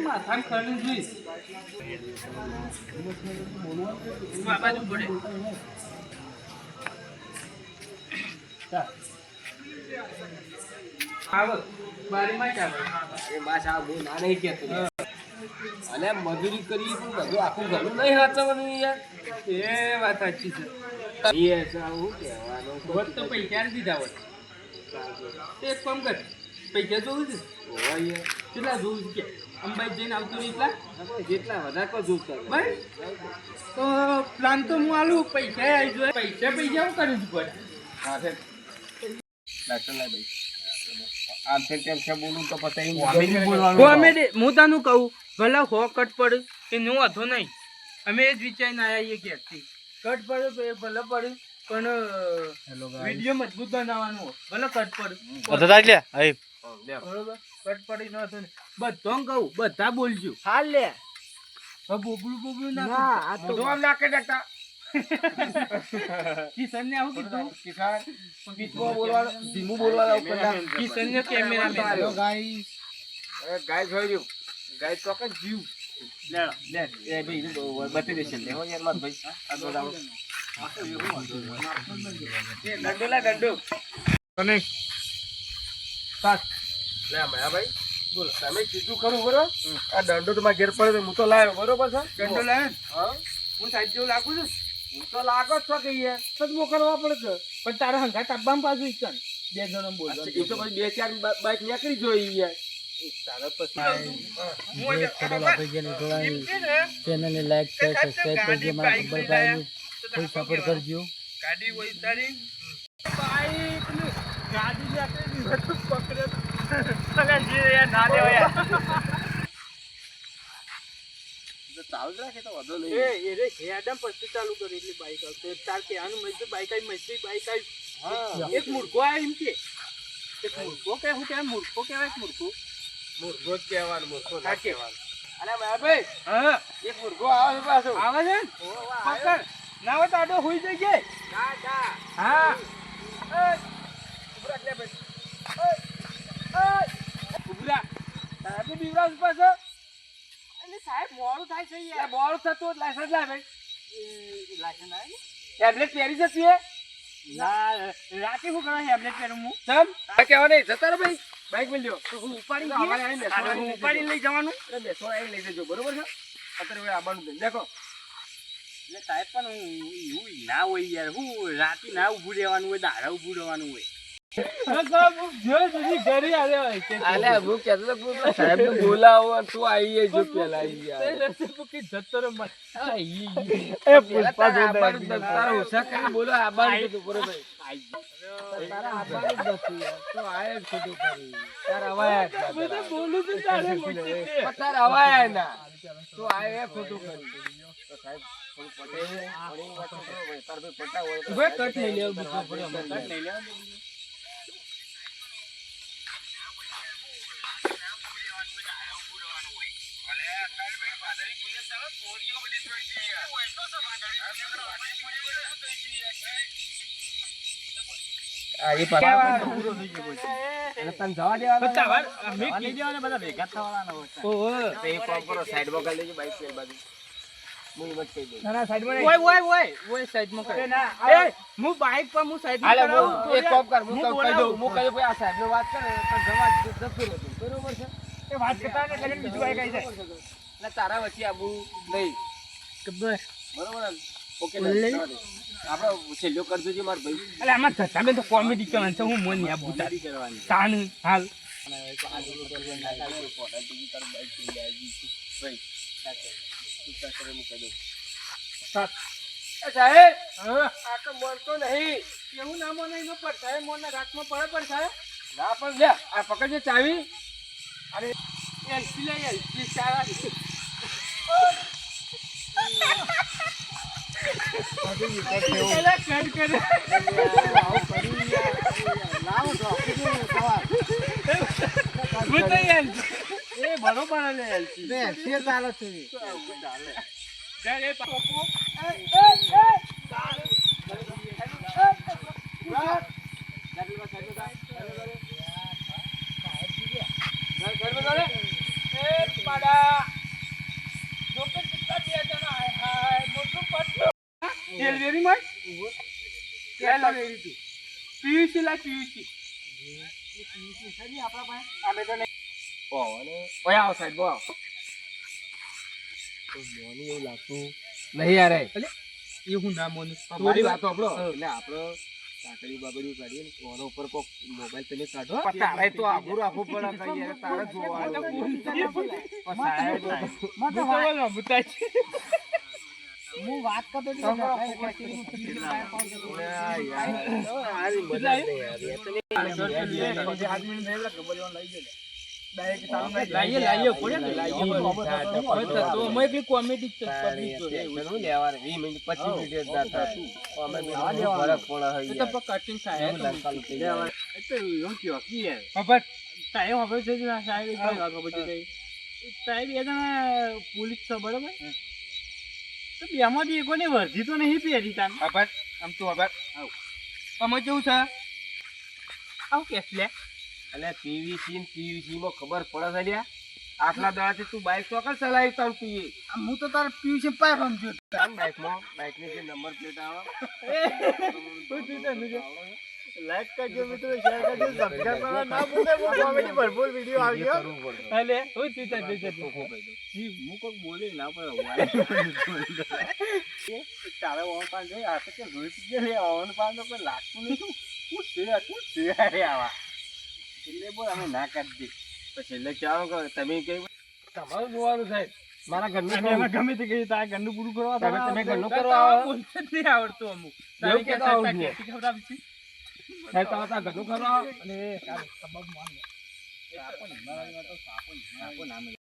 માથામાં ખરી જોઈશ બાજુ પડે અને મજૂરી કરીએ પણ બધું આખું ઘરનું નહીં સાચવવાનું યાર. એ વાત સાચી છે. શું કહેવાનું તો પૈસા દીધા હોય એક કામ કર પૈસા જોવું છે કેટલા જોવું છે અંબાઈ જઈને આવતું નહીં એટલા જેટલા વધારે કો જોતા ભાઈ તો પ્લાન તો હું આલું પૈસા આવી જોઈએ પૈસા હું કરું છું પડે ડાક્ટર લાય ભાઈ આમ તેમ છે બોલું તો પછી કોમેડી હું તને કહું ભલે હો કટ પડે કે નો વાંધો નહીં અમે એ જ વિચારીને આવ્યા છીએ ઘેરથી કટ પડે તો એ ભલે પડે પણ વિડીયો મજબૂત બનાવવાનો ભલે કટ પડે બરોબર કટ પડી ન હતો ને બધો કહું બધા બોલજો હાલ લે બોબલું ના તો આમ નાખે ડાક્ટર કિશન ને આવું કીધું કિસાન પીછો બોલવાનું ધીમું બોલવાનું ઉપર કિશન ને કેમેરામેન ગાઈસ ગાઈસ હોય રહ્યું ગાઈસ તો કે જીવ લે લે એ ભાઈ બતી દેશે લે હો યાર મત ભાઈ આ બોલાવો એ દંડો લે દંડો અને સાત લે મેં ભાઈ બોલ તમે કીધું ખરું બરોબર આ દંડો તો માં ઘેર પડે હું તો લાવ્યો બરોબર છે દંડો લાવે હા હું સાઈડ જેવું લાગુ છું હું તો લાગો છો કે યાર તો મોકલવા પડે પણ તારા હંગા તાબામાં પાછું ઈકન બે જણો બોલ એ તો પછી બે ચાર બાઈક નીકળી જોઈ યાર ચેનલ ને લાઈક શેર સબસ્ક્રાઇબ કરજો મારા ગબ્બર ભાઈ ફૂલ સપોર્ટ કરજો ગાડી વઈ તારી બાઈક ને ગાડી જાતે બધું પકડે સગા જે યાર ના દેવ યાર તો ચાલુ રાખે તો વધો એ નહીં રે હેડમ પછી ચાલુ કરી એટલે બાઈક આવતો તાર કે આનું મસ્ત બાઈક આવી હા એક મૂર્ખો આ એમ કે એક મૂર્ખો કે હું કેમ મૂર્ખો કહેવાય મૂર્ખો મુર્ગો જ કહેવાનું મુર્ગો ના સાચે. કહેવાનું અરે ભાઈ હા એક મુર્ગો આવે છે પાછો આવે છે પકડ ના હોય તો આડો હોઈ જઈએ જા જા હા ઉભરા લે ભાઈ ઉભરા તારે તો બીવરાજ પાછો એટલે સાહેબ મોડું થાય છે યાર મોડું થતું લાયસન્સ લાય ભાઈ લાયસન્સ આવે ને ટેબ્લેટ પહેરી જતી ના રાતે શું કરવા હેબલેટ પહેરું હું ચમ આ કહેવા નહીં જતા રે ભાઈ બાઈક મેં લ્યો તો હું ઉપાડી અમારે અહીં બેસવા હું ઉપાડી લઈ જવાનું બેસો અહીં લઈ જજો બરોબર છે અત્યારે હવે આવવાનું છે દેખો એટલે સાહેબ પણ એવું ના હોય યાર હું રાતે ના ઊભું રહેવાનું હોય દાડા ઊભું રહેવાનું હોય આલે હું કહેતો તો સાહેબ ને બોલાવો તું આવી જો પેલા યાર એ પુષ્પા જોરદાર તારા ઓછા કરી બોલો આબાર કીધું બરોબર તારા આબાર જ નથી તો આય ખોટું કરી તારા અવાય બધા બોલું છું તારે તારા અવાય ના તો આય ખોટું કરી તો સાહેબ થોડું પટે થોડી વાત કરો ભાઈ તાર ભાઈ પટા હોય તો કટ લઈ લેવું કટ લઈ લેવું આ એ પાછા પૂરો થઈ ગયો એટલે તને જવા દેવાના અમે કી દેવાના બધા ભેગા થવાના હોય ઓહો તો એ કામ કરો સાઈડ માં કરી લેજો બાઈક એ બાજુ હું મત કહી દઉં ના સાઈડ માં ઓય સાઈડ માં કરે ના એ હું બાઈક પર હું સાઈડ માં હાલે એક કામ કર હું કહી દઉં હું કહી ભાઈ આ સાહેબ ને વાત કરે તો જવા જતું રહેતું બરોબર છે એ વાત કરતા ને લગન બીજું આઈ જાય એટલે તારા વચ્ચે આવું નહીં ખબર બરોબર ઓકે આપણે છેલ્લો કરજો છે માર ભાઈ અલે આમાં તમે તો કોમેડી કરવાનું છે હું મોન યા બુતારી કરવાની તાન હાલ સાહેબ આ તો મળતો નહીં એવું ના મને એનો પર સાહેબ મોન ના રાતમાં પડે પર સાહેબ ના પણ લે આ પકડજે ચાવી અરે એલસી લે એલસી ચાવી એલા કટ કરે લાવો તો બતાઈ એ બરોબર લે એલસી બે શેર ચાલે છે જા એ પાકો પીયુસી લાય પીયુસી અમે તો નહીં ઓય આવો સાહેબ બો આવો મોની એવું લાગતું નહીં યાર એ હું ના મોનું મારી વાત સાંભળો એટલે આપણો કાકડી બાકડી કાઢીએ ને કોનો ઉપર કોક મોબાઈલ તમે કાઢો તારે તો આઘું રાખવું પડે કઈ યાર તારે જોવાનું હું વાત કરતો હતો પોલીસ છે બરોબર તો બેમાંથી એકોની વર્ધી તો નહીં પહેરી તાન ખબર આમ તો ખબર અમે કેવું છે આવું કેસ લે એટલે પીવીસી ને પીવીસી માં ખબર પડે છે લ્યા આટલા દાડાથી તું બાઈક ચોકર ચલાવી તાણ તું હું તો તાર પીવું છે પાય સમજો બાઈક ની જે નંબર પ્લેટ આવે લાઈક કરજો મિત્રો શેર કરજો સબસ્ક્રાઇબ કરવા ના ભૂલતા બહુ કોમેડી ભરપૂર વિડિયો આવજો એટલે હું ચીતા જી હું કોક બોલે ના પડે તારે ઓન પાન જોઈ આ તો કે રોઈ પીજે લે ઓન પાન તો કોઈ લાગતું નહીં હું છે રે આવા એટલે બોલ અમે ના કરી દે પછી એટલે ક્યાં કહો તમે કઈ તમારું જોવાનું સાહેબ મારા ઘરનું એમાં ગમે તે કહી તારા ઘરનું પૂરું કરવા તમે ઘરનું કરવા આવો બોલતે જ નહીં આવડતું અમુક એવું કે કહેતા આવડતું. ખવડાવી છે સાહેબ તમે તારા ઘરનું કરવા આવો અને સબબ માન લે સાપો નામ